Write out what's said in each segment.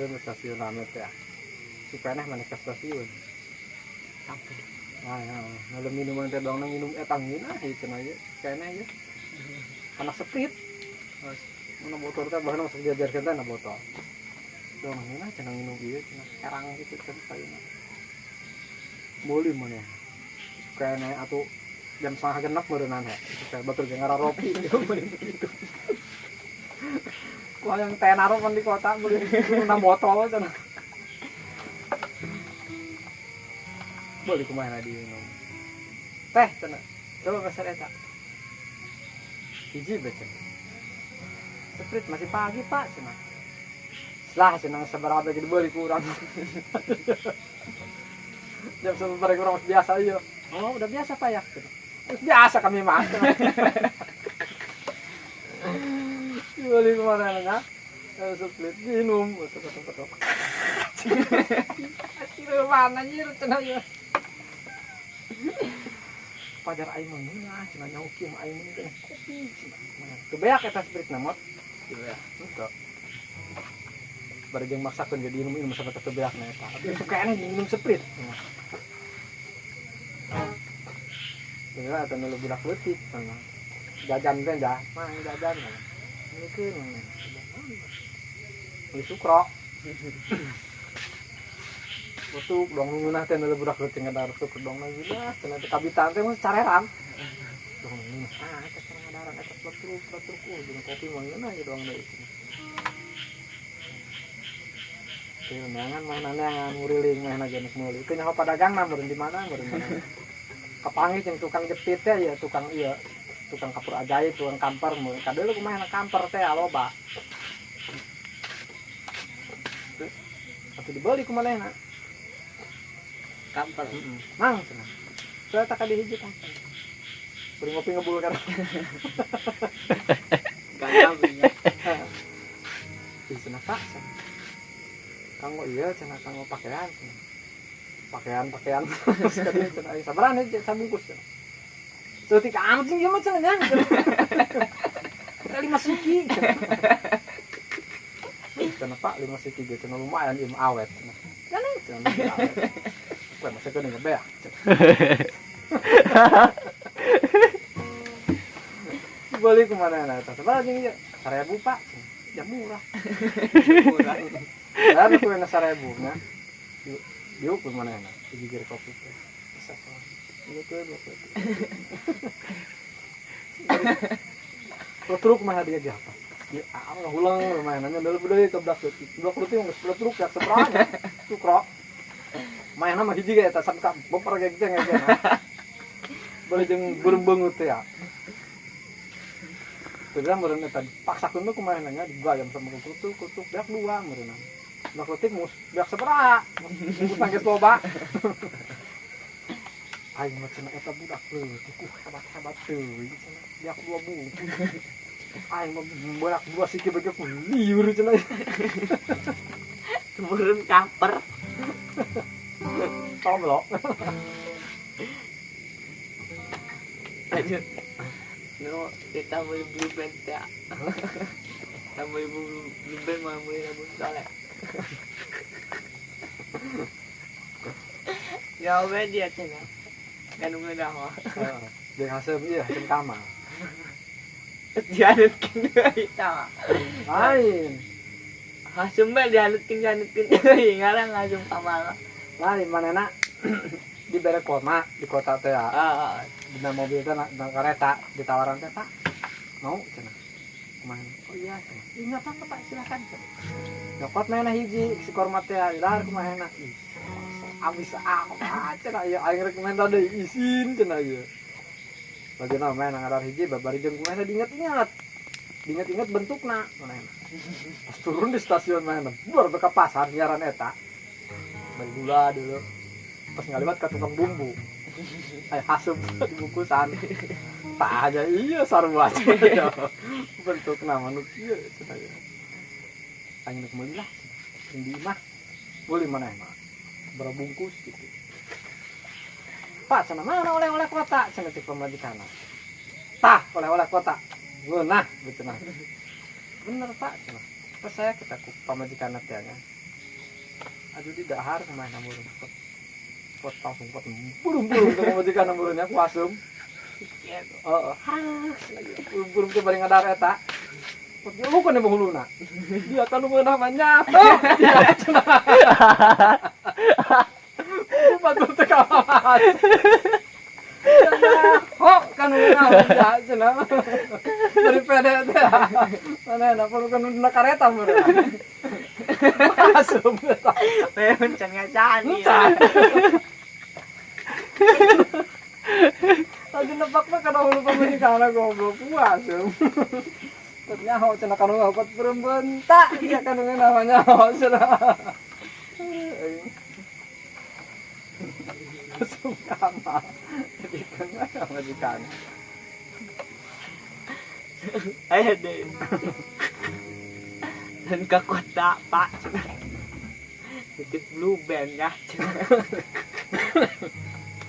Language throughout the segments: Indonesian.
meureun stasiun rame teh. Supaya mana ke stasiun. Sampai. Nah, kalau minuman teh doang minum tangin ieu cenah ieu. Kayaknya ieu. Anak Sprite. Mana botol teh bahan masuk diajarkeun teh na botol. Doang mana cenah minum ieu cenah karang gitu kan kayaknya. Boleh mana. Kayaknya atuh jam 5:30 meureunana he. Supaya batur ge ngararopi gitu. Wah yang teh naruh di kota beli 6 botol cenah. Boleh kumaha di minum. Teh cenah. Coba pesan eta. Hiji betul. Sprite masih pagi Pak cenah. Lah cenah sabaraha gitu beli kurang. Jam 11 kurang biasa ieu. Oh, udah biasa Pak ya. Biasa kami mah. Beli kemana na? Sprite minum betul. Akhirnya mana anjir cenah ieu. Pajar aing mah ngeunah cenah nyaoki mah aing teh kopi cenah. Teu beak eta Sprite na mot. Teu beak. Henteu. Bari jeung maksakeun jadi minum sampai teu beak na eta. Tapi sukaana minum Sprite. Ya eta nu budak leutik cenah. Jajan teh dah, mah jajan. Ngeukeun. Beli sukro. Betul, dong ngeunah teh nu budak leutik ngadarak sukro dong lagi dah, cenah teh kabitan teh mah careran. Dong ngeunah, eta cenah ngadarak eta peletruk jeung kopi mah ngeunah ge dong deui. Teu neangan mah neangan muriling mah na geus meuli. Teu nyaho padagangna meureun di mana meureun. Kepanggih jeung tukang jepit teh ya tukang ieu. Tukang kapur ajaib, tukang kamper meureun. Kadeuleu kumaha kamper teh loba. Atuh dibeli ku manehna. Kamper. Mang cenah. Saya tak kadi hiji tah. Beri ngopi ngebul kan. Gantang punya. Di cenah Pak. Kanggo ieu cenah kanggo pakaian. Pakaian. Sekali cenah sabaran sabungkus cenah. Seutik amat jeung ieu mah cenah nya. Kali masiki. Cenah Pak 5 siki ge cenah lumayan ieu awet cenah. Kan cenah awet. Wah, masa kau nggak boleh kemana nah? Sebenarnya ini 1.000 Pak, ya murah. Murah. Lalu kau yang 1.000 nya, yuk kemana nah? Gigir kopi teh. Bisa kok. Ini tuh. Truk mah dia apa? Ya, ulang mainannya dulu budaya ke blok leutik geus truk ya seberapa? Truk. Main nama hiji ge eta sabka boper ge gitu ngeukeun. Boleh jeung beureumbung teh ya. Terus meureun eta paksakeun teh kumaha nya digayam sama kutuk beak 2 meureun. Blok leutik mus beak sabaraha? Mus nangis loba. Aing mah cenah eta budak leutik hebat teuing cenah. Beak 2 bungkus. Aing mah beak 2 siki bege liur cenah. Meureun kamper. Toblok. Lanjut. No, kita beli blue band ya. Kita beli blue band mah beli lagu soleh. Ya udah dia cenah. Kan udah mah. Jeung hasil ieu hasil kamar. Dianutkeun deui tah. Lain. Hasum bae dianutkeun deui ngarang hasum kamal. Lain manehna di bere kota di kota teh ya. Dina mobil teh na kereta ditawaran teh Pak. Mau cenah. Kumaha? Oh iya cenah. Enggak apa-apa Pak, silakan cenah. Nyokot mana hiji si kormat teh dar kumaha na. Abis cenah ieu aing rek minta deui izin cenah ieu. Bageuna main ngadar hiji babari jeung kumaha diinget-inget. Diinget-inget bentukna manehna. Pas turun di stasiun manehna, buar beka pasar nyaran eta. Beli gula dulu. Pas ngaliwat ke tukang bumbu. Kayak hasum dibungkusan. Tak aja iya sarua aja. Bentuk nama nu kieu cenah ya. Aing nuk meuli lah. Di imah. Boleh mana mah. Berapa bungkus gitu. Pak, cenah mana oleh-oleh kota cenah ti pamajikanna. Tah, oleh-oleh kota. Ngeunah cenah. Bener Pak cenah. Terus saya kita ku pamajikanna teh nya. aduh tidak harus main namurun pot langsung pot burung-burung tuh majikan namurunnya kuasum burung-burung tuh bari ngadar eta pot lu kan yang menghuluna dia kan lu namanya betul tekaman kok kan namanya cenah dari pede teh mana enak perlu kan kareta meureun asum Memang can ngacaan lagi nebak mah kana hulu pamajikanna goblok puasum ternyata ho cenah kanu ngopet berembentak dia kan namanya ho cenah sungkama ikan majikan ayo deh dan ke kota pak sedikit blue band ya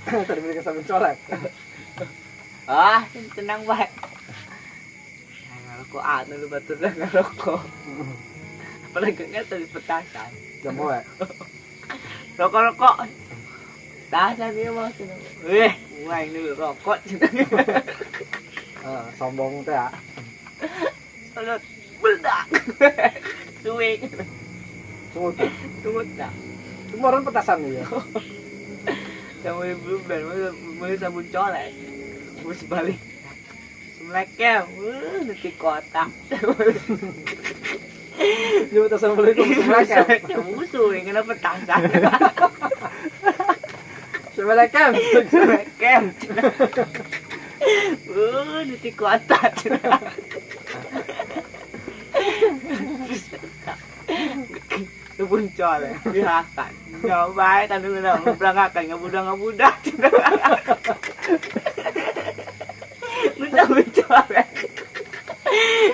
tadi mereka sambil colek tenang baik ngerokok lu betul dah ngerokok apalagi nggak tadi petasan jam boe rokok petasan dia mau cina mulai nih rokok cina sombong teh ya Alat meledak suwe tunggu tak kemarin petasan ya sama blue band mau sabun colek bus balik Assalamualaikum nanti kotak dia petasan balik ke mereka musuh yang kena petasan Assalamualaikum nanti kotak itu pun colek dihakan coba kan dulu dah berangkat ngabudak udah colek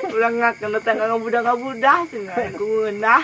berangkat kan datang ngabudak cina aku ngenah